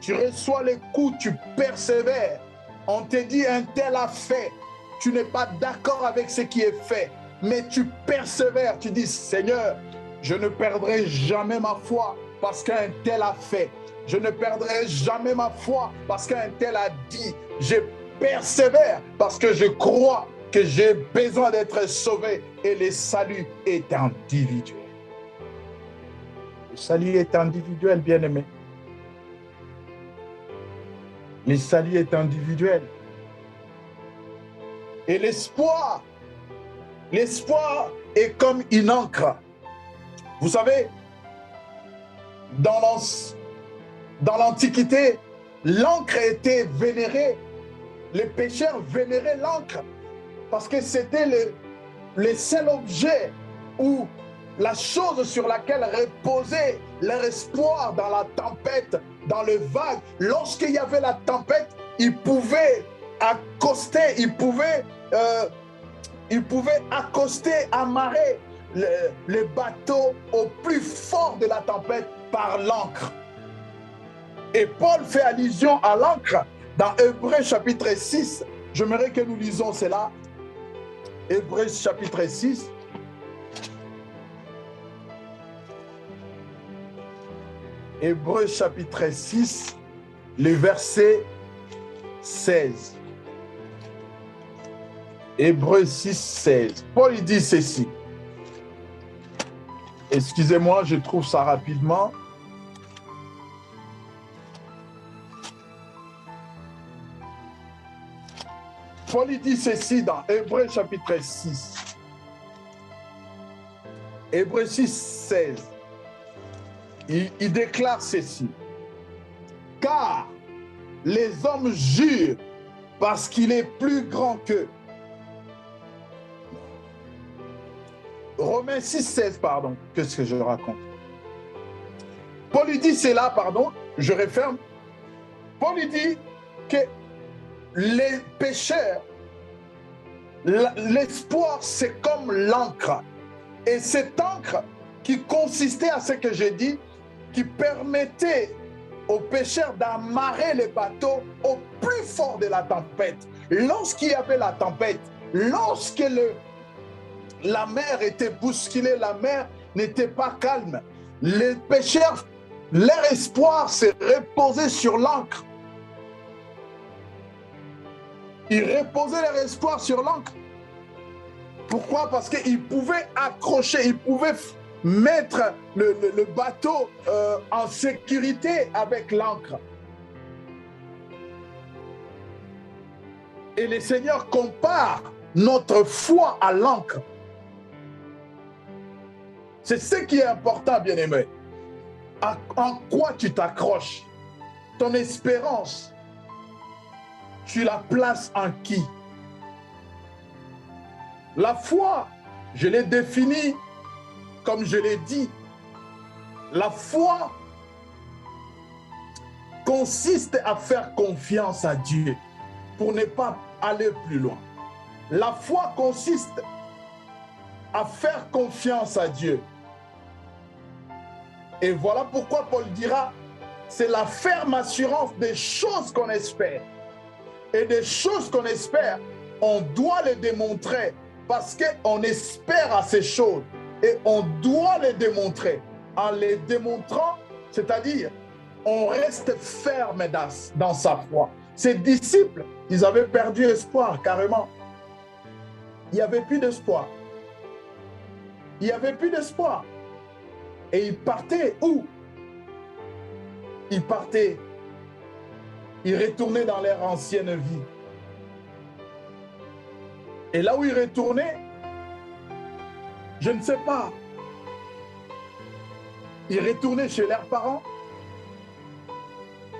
Tu reçois les coups, tu persévères. On te dit un tel a fait. Tu n'es pas d'accord avec ce qui est fait, mais tu persévères. Tu dis, Seigneur, je ne perdrai jamais ma foi parce qu'un tel a fait. Je ne perdrai jamais ma foi parce qu'un tel a dit. Je persévère parce que je crois que j'ai besoin d'être sauvé et le salut est individuel. Le salut est individuel, bien-aimé. Le salut est individuel. Et l'espoir est comme une encre. Vous savez, dans l'Antiquité, l'encre était vénérée. Les pécheurs vénéraient l'encre parce que c'était le seul objet ou la chose sur laquelle reposait leur espoir dans la tempête, dans le vague. Lorsqu'il y avait la tempête, ils pouvaient accoster, ils pouvaient accoster, amarrer le bateau au plus fort de la tempête par l'ancre. Et Paul fait allusion à l'ancre dans Hébreux chapitre 6. J'aimerais que nous lisons cela. Hébreux chapitre 6. Hébreux chapitre 6, le verset 16. Hébreux 6, 16. Paul il dit ceci. Excusez-moi, je trouve ça rapidement. Paul il dit ceci dans Hébreux chapitre 6. Hébreux 6, 16. Il déclare ceci. Car les hommes jurent parce qu'il est plus grand qu'eux. Romains 6, 16, pardon. Qu'est-ce que je raconte? Paul lui dit cela, pardon, je referme. Paul lui dit que les pécheurs, l'espoir, c'est comme l'encre. Et cette encre qui consistait à ce que j'ai dit, qui permettait aux pécheurs d'amarrer les bateaux au plus fort de la tempête. Lorsqu'il y avait la tempête, lorsque la mer était bousculée, la mer n'était pas calme, les pécheurs, leur espoir s'est reposé sur l'ancre. Ils reposaient leur espoir sur l'ancre. Pourquoi? Parce qu'ils pouvaient accrocher, ils pouvaient mettre le bateau en sécurité avec l'ancre. Et le Seigneur compare notre foi à l'ancre. C'est ce qui est important, bien-aimé. En quoi tu t'accroches? Ton espérance, tu la places en qui? La foi, je l'ai définie comme je l'ai dit. La foi consiste à faire confiance à Dieu pour ne pas aller plus loin. La foi consiste à faire confiance à Dieu Et voilà pourquoi Paul dira, c'est la ferme assurance des choses qu'on espère. Et des choses qu'on espère, on doit les démontrer parce qu'on espère à ces choses. Et on doit les démontrer. En les démontrant, c'est-à-dire, on reste ferme dans sa foi. Ces disciples, ils avaient perdu espoir carrément. Il n'y avait plus d'espoir. Il n'y avait plus d'espoir. Et ils partaient où? Ils partaient. Ils retournaient dans leur ancienne vie. Et là où ils retournaient, je ne sais pas. Ils retournaient chez leurs parents.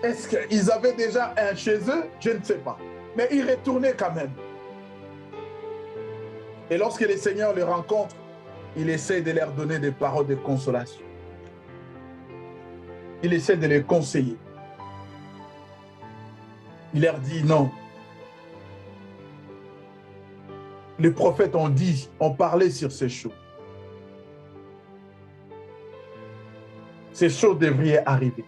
Est-ce qu'ils avaient déjà un chez eux? Je ne sais pas. Mais ils retournaient quand même. Et lorsque le Seigneur les rencontre, il essaie de leur donner des paroles de consolation. Il essaie de les conseiller. Il leur dit non. Les prophètes ont parlé sur ces choses. Ces choses devraient arriver.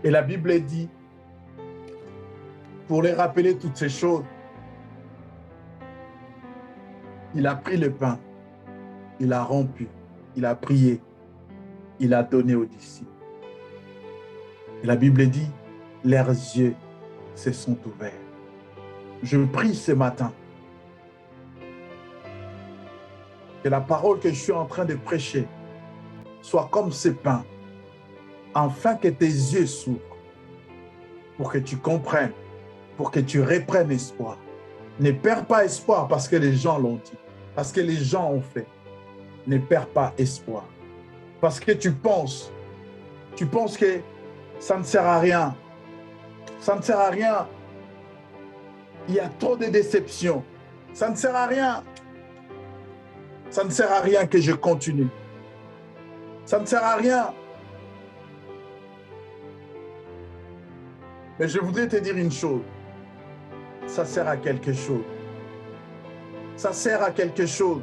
Et la Bible dit, pour les rappeler toutes ces choses, il a pris le pain, il a rompu, il a prié, il a donné aux disciples. Et la Bible dit, leurs yeux se sont ouverts. Je prie ce matin que la parole que je suis en train de prêcher soit comme ce pain, afin que tes yeux s'ouvrent, pour que tu comprennes, pour que tu reprennes espoir. Ne perds pas espoir parce que les gens l'ont dit, parce que les gens ont fait. Ne perds pas espoir. Parce que tu penses que ça ne sert à rien. Ça ne sert à rien. Il y a trop de déceptions. Ça ne sert à rien. Ça ne sert à rien que je continue. Ça ne sert à rien. Mais je voudrais te dire une chose. Ça sert à quelque chose. Ça sert à quelque chose.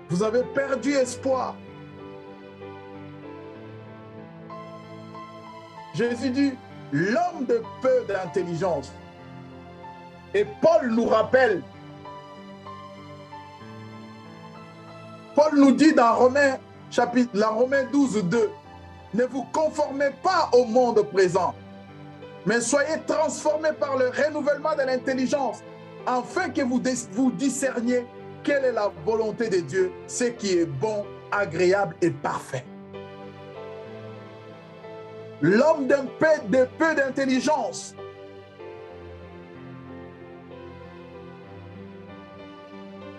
Vous avez perdu espoir. Jésus dit, l'homme de peu d'intelligence. Et Paul nous rappelle, Paul nous dit dans Romains 12, 2, ne vous conformez pas au monde présent, mais soyez transformés par le renouvellement de l'intelligence, afin que vous discerniez quelle est la volonté de Dieu, ce qui est bon, agréable et parfait. L'homme de peu d'intelligence.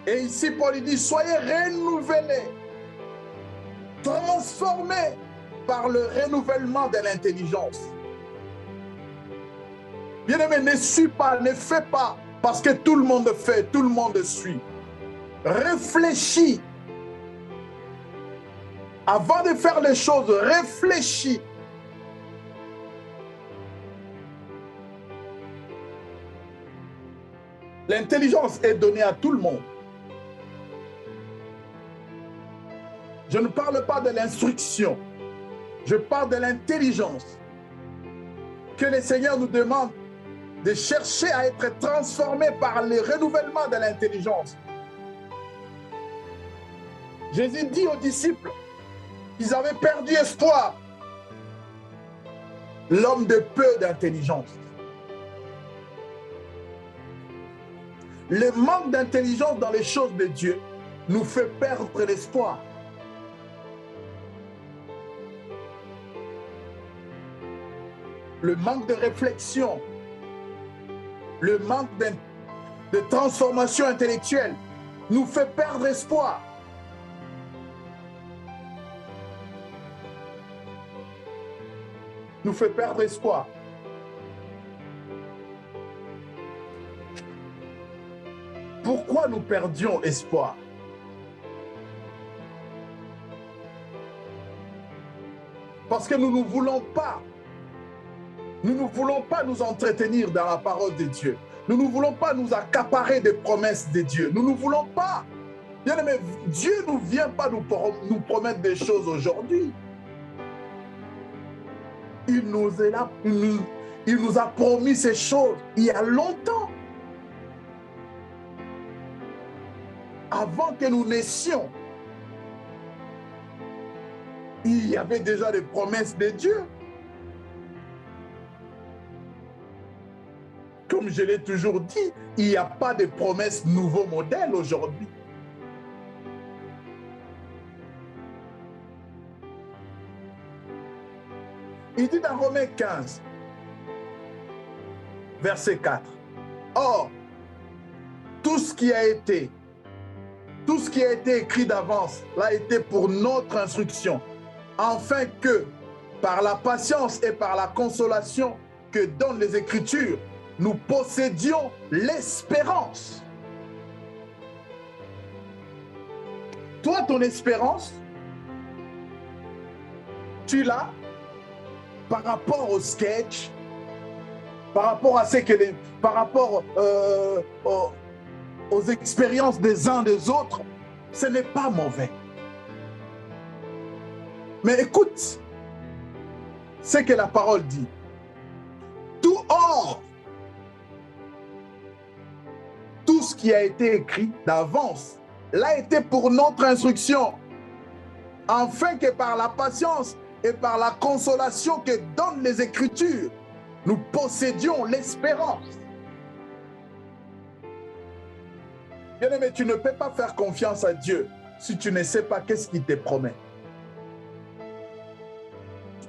Et ici, Paul dit, soyez renouvelés, transformés par le renouvellement de l'intelligence. Bien-aimé, ne suis pas, ne fais pas, parce que tout le monde fait, tout le monde suit. Réfléchis. Avant de faire les choses, réfléchis. L'intelligence est donnée à tout le monde. Je ne parle pas de l'instruction. Je parle de l'intelligence. Que le Seigneur nous demande de chercher à être transformés par le renouvellement de l'intelligence. Jésus dit aux disciples, ils avaient perdu espoir. L'homme de peu d'intelligence. Le manque d'intelligence dans les choses de Dieu nous fait perdre l'espoir. Le manque de réflexion, le manque de transformation intellectuelle nous fait perdre espoir. Nous fait perdre espoir. Pourquoi nous perdions espoir? Parce que nous ne voulons pas. Nous ne voulons pas nous entretenir dans la parole de Dieu. Nous ne voulons pas nous accaparer des promesses de Dieu. Nous ne voulons pas Bien aimé, Dieu ne vient pas nous promettre des choses aujourd'hui. Il nous a promis ces choses il y a longtemps. Avant que nous naissions, il y avait déjà des promesses de Dieu. Comme je l'ai toujours dit, il n'y a pas de promesses nouveaux modèles aujourd'hui. Il dit dans Romains 15, verset 4, « Or, tout ce qui a été écrit d'avance l'a été pour notre instruction, afin que, par la patience et par la consolation que donnent les Écritures, nous possédions l'espérance. » Toi, ton espérance, tu l'as par rapport au sketch, par rapport à aux expériences des uns des autres, ce n'est pas mauvais. Mais écoute ce que la parole dit. Tout ce qui a été écrit d'avance l'a été pour notre instruction, afin que par la patience et par la consolation que donnent les Écritures, nous possédions l'espérance. Bien-aimé, tu ne peux pas faire confiance à Dieu si tu ne sais pas qu'est-ce qu'il te promet.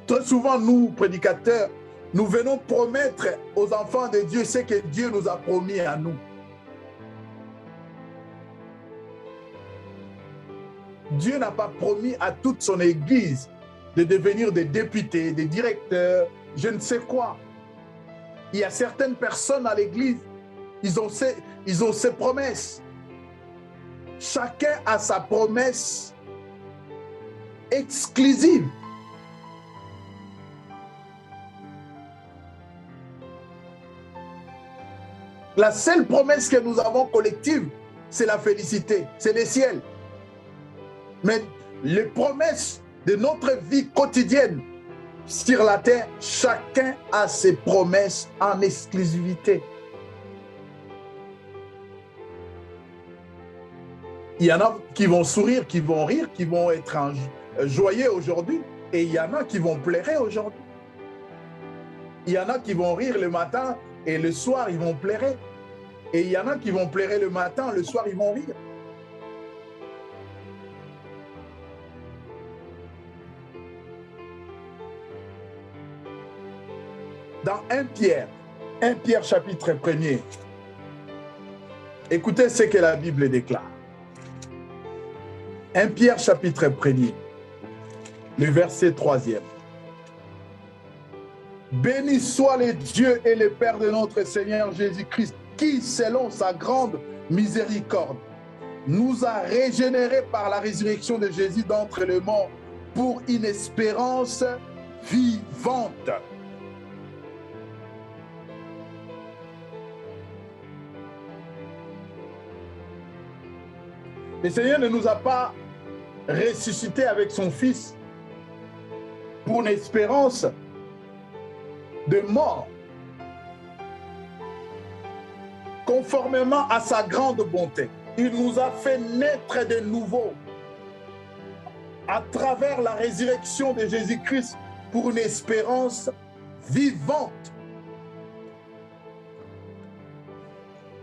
Très souvent, nous, prédicateurs, nous venons promettre aux enfants de Dieu ce que Dieu nous a promis à nous. Dieu n'a pas promis à toute son Église de devenir des députés, des directeurs, je ne sais quoi. Il y a certaines personnes à l'Église, ils ont ces promesses. Chacun a sa promesse exclusive. La seule promesse que nous avons collective, c'est la félicité, c'est le ciel. Mais les promesses de notre vie quotidienne sur la terre, chacun a ses promesses en exclusivité. Il y en a qui vont sourire, qui vont rire, qui vont être joyeux aujourd'hui, et il y en a qui vont pleurer aujourd'hui. Il y en a qui vont rire le matin et le soir ils vont pleurer. Et il y en a qui vont pleurer le matin, le soir ils vont rire. Dans 1 Pierre chapitre 1er, écoutez ce que la Bible déclare. 1 Pierre chapitre 1er, le verset 3e. Béni soit le Dieu et le Père de notre Seigneur Jésus-Christ, qui, selon sa grande miséricorde, nous a régénérés par la résurrection de Jésus d'entre les morts pour une espérance vivante. Le Seigneur ne nous a pas ressuscités avec son Fils pour une espérance de mort. Conformément à sa grande bonté, il nous a fait naître de nouveau à travers la résurrection de Jésus-Christ pour une espérance vivante.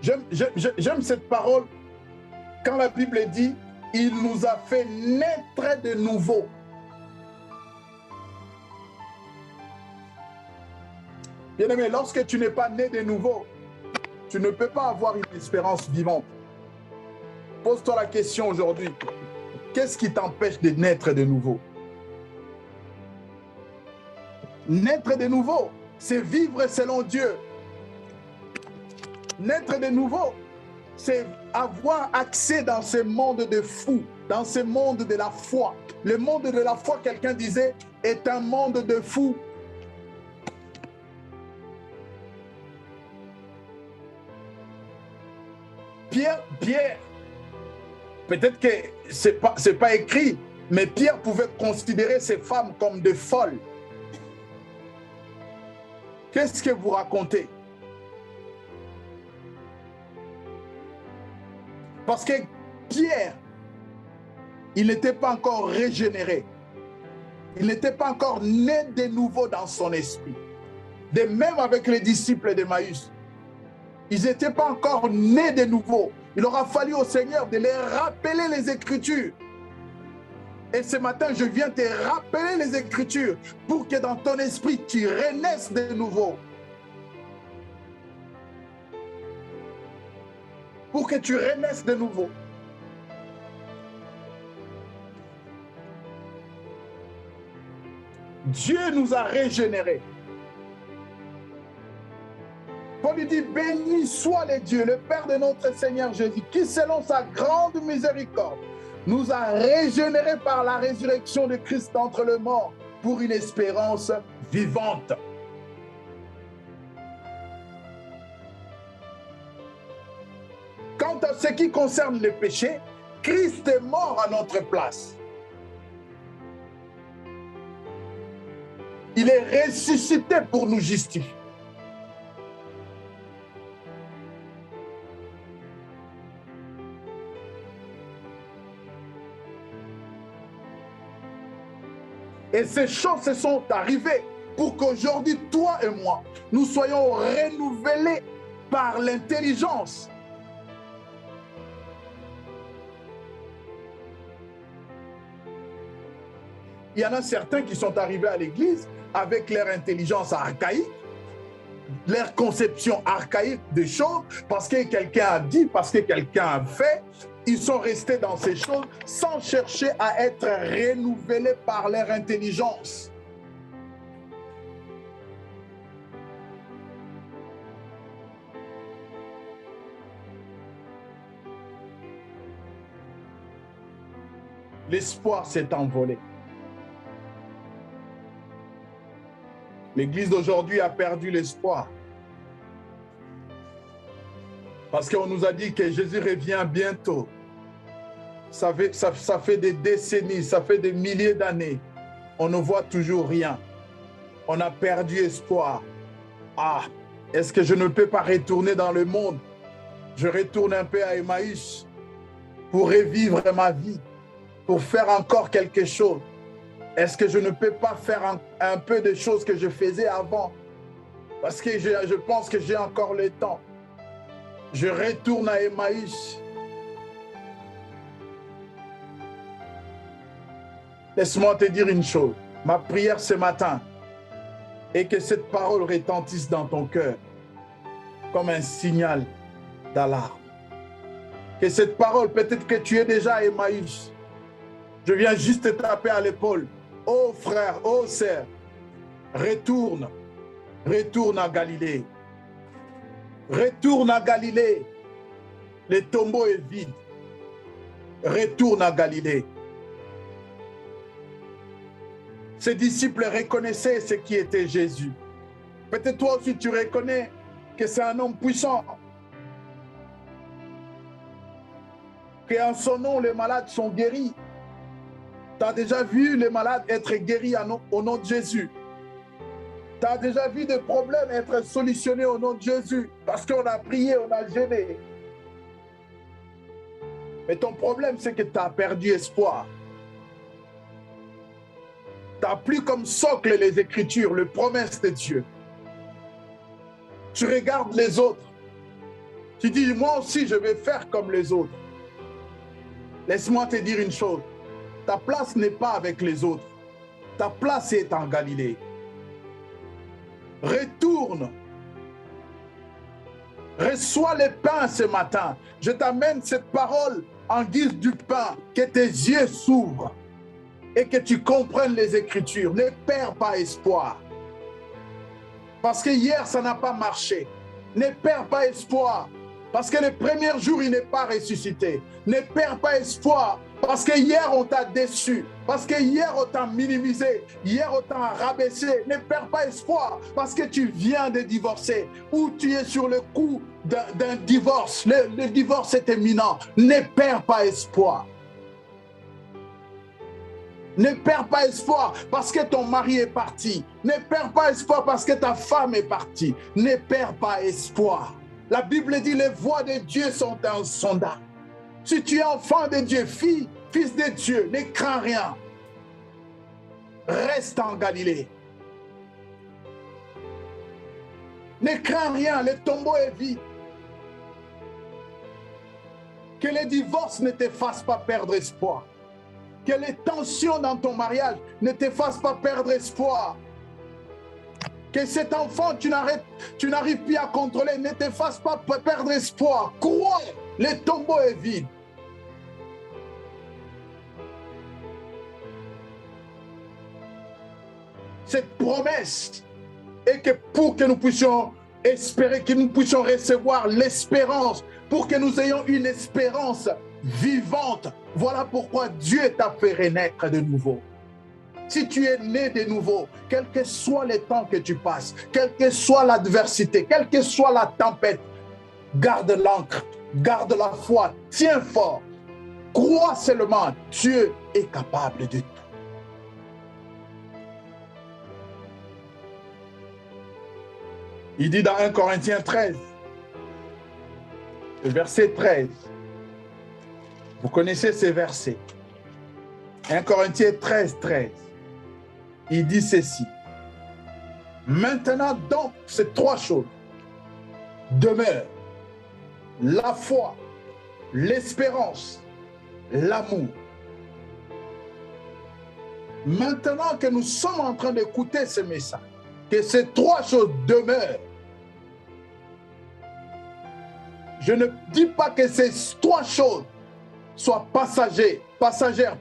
J'aime cette parole quand la Bible dit « Il nous a fait naître de nouveau ». Bien-aimé, lorsque tu n'es pas né de nouveau, tu ne peux pas avoir une espérance vivante. Pose-toi la question aujourd'hui. Qu'est-ce qui t'empêche de naître de nouveau? Naître de nouveau, c'est vivre selon Dieu. Naître de nouveau, c'est avoir accès dans ce monde de fous, dans ce monde de la foi. Le monde de la foi, quelqu'un disait, est un monde de fous. Pierre Peut-être que c'est pas écrit, mais Pierre pouvait considérer ces femmes comme des folles. Qu'est-ce que vous racontez? Parce que Pierre, il n'était pas encore régénéré. Il n'était pas encore né de nouveau dans son esprit. De même avec les disciples d'Emmaüs. Ils n'étaient pas encore nés de nouveau. Il aura fallu au Seigneur de les rappeler les Écritures. Et ce matin, je viens te rappeler les Écritures pour que dans ton esprit, tu renaisses de nouveau. Pour que tu renaisses de nouveau. Dieu nous a régénérés. Paul lui dit, béni soit le Dieu, le Père de notre Seigneur Jésus, qui selon sa grande miséricorde, nous a régénérés par la résurrection de Christ d'entre les morts pour une espérance vivante. Quant à ce qui concerne le péché, Christ est mort à notre place. Il est ressuscité pour nous justifier. Et ces choses se sont arrivées pour qu'aujourd'hui, toi et moi, nous soyons renouvelés par l'intelligence. Il y en a certains qui sont arrivés à l'église avec leur intelligence archaïque, leur conception archaïque des choses, parce que quelqu'un a dit, parce que quelqu'un a fait, ils sont restés dans ces choses sans chercher à être renouvelés par leur intelligence. L'espoir s'est envolé. L'église d'aujourd'hui a perdu l'espoir. Parce qu'on nous a dit que Jésus revient bientôt. Ça fait des décennies, ça fait des milliers d'années. On ne voit toujours rien. On a perdu espoir. Ah, est-ce que je ne peux pas retourner dans le monde? Je retourne un peu à Emmaüs pour revivre ma vie, pour faire encore quelque chose. Est-ce que je ne peux pas faire un peu de choses que je faisais avant? Parce que je pense que j'ai encore le temps. Je retourne à Emmaüs. Laisse-moi te dire une chose. Ma prière ce matin est que cette parole retentisse dans ton cœur comme un signal d'alarme. Que cette parole, peut-être que tu es déjà à Emmaüs. Je viens juste te taper à l'épaule. Oh frère, oh sœur, retourne à Galilée. Retourne à Galilée. Le tombeau est vide. Retourne à Galilée. Ses disciples reconnaissaient ce qui était Jésus. Peut-être toi aussi tu reconnais que c'est un homme puissant. Qu'en son nom, les malades sont guéris. Tu as déjà vu les malades être guéris au nom de Jésus. Tu as déjà vu des problèmes être solutionnés au nom de Jésus. Parce qu'on a prié, on a gêné. Mais ton problème, c'est que tu as perdu espoir. Tu n'as plus comme socle les Écritures, les promesses de Dieu. Tu regardes les autres. Tu dis, moi aussi, je vais faire comme les autres. Laisse-moi te dire une chose. Ta place n'est pas avec les autres. Ta place est en Galilée. Retourne. Reçois le pain ce matin. Je t'amène cette parole en guise du pain. Que tes yeux s'ouvrent et que tu comprennes les Écritures. Ne perds pas espoir. Parce que hier, ça n'a pas marché. Ne perds pas espoir. Parce que le premier jour, il n'est pas ressuscité. Ne perds pas espoir. Parce que hier, on t'a déçu. Parce que hier, on t'a minimisé. Hier, on t'a rabaissé. Ne perds pas espoir. Parce que tu viens de divorcer. Ou tu es sur le coup d'un divorce. Le divorce est imminent. Ne perds pas espoir. Ne perds pas espoir parce que ton mari est parti. Ne perds pas espoir parce que ta femme est partie. Ne perds pas espoir. La Bible dit les voies de Dieu sont insondables. Si tu es enfant de Dieu, fils de Dieu, ne crains rien. Reste en Galilée. Ne crains rien, le tombeau est vide. Que les divorces ne te fassent pas perdre espoir. Que les tensions dans ton mariage ne te fassent pas perdre espoir. Que cet enfant, tu n'arrives plus à contrôler, ne te fasse pas perdre espoir. Crois, le tombeau est vide. Cette promesse est que pour que nous puissions espérer, que nous puissions recevoir l'espérance, pour que nous ayons une espérance vivante. Voilà pourquoi Dieu t'a fait renaître de nouveau. Si tu es né de nouveau, quel que soit le temps que tu passes, quelle que soit l'adversité, quelle que soit la tempête, garde l'ancre, garde la foi, tiens fort. Crois seulement, Dieu est capable de tout. Il dit dans 1 Corinthiens 13, le verset 13, vous connaissez ces versets. 1 Corinthiens 13, 13. Il dit ceci. Maintenant donc, ces trois choses demeurent. La foi, l'espérance, l'amour. Maintenant que nous sommes en train d'écouter ce message, que ces trois choses demeurent. Je ne dis pas que ces trois choses soient passagères.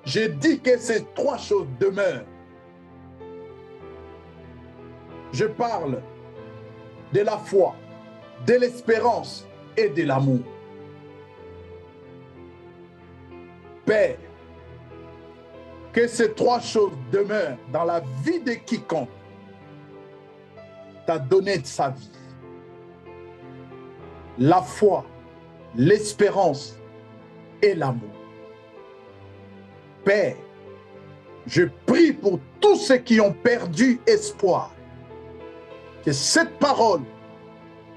Je dis que ces trois choses demeurent. Je parle de la foi, de l'espérance et de l'amour. Père, que ces trois choses demeurent dans la vie de quiconque t'a donné de sa vie. La foi, l'espérance et l'amour. Père, je prie pour tous ceux qui ont perdu espoir, que cette parole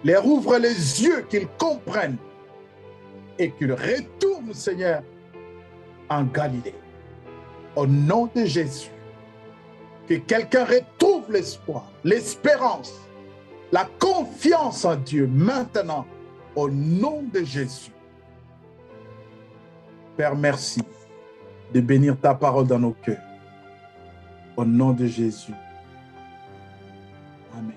les ouvre les yeux, qu'ils comprennent et qu'ils retournent, Seigneur, en Galilée. Au nom de Jésus, que quelqu'un retrouve l'espoir, l'espérance, la confiance en Dieu maintenant, au nom de Jésus. Père, merci de bénir ta parole dans nos cœurs. Au nom de Jésus. Amen.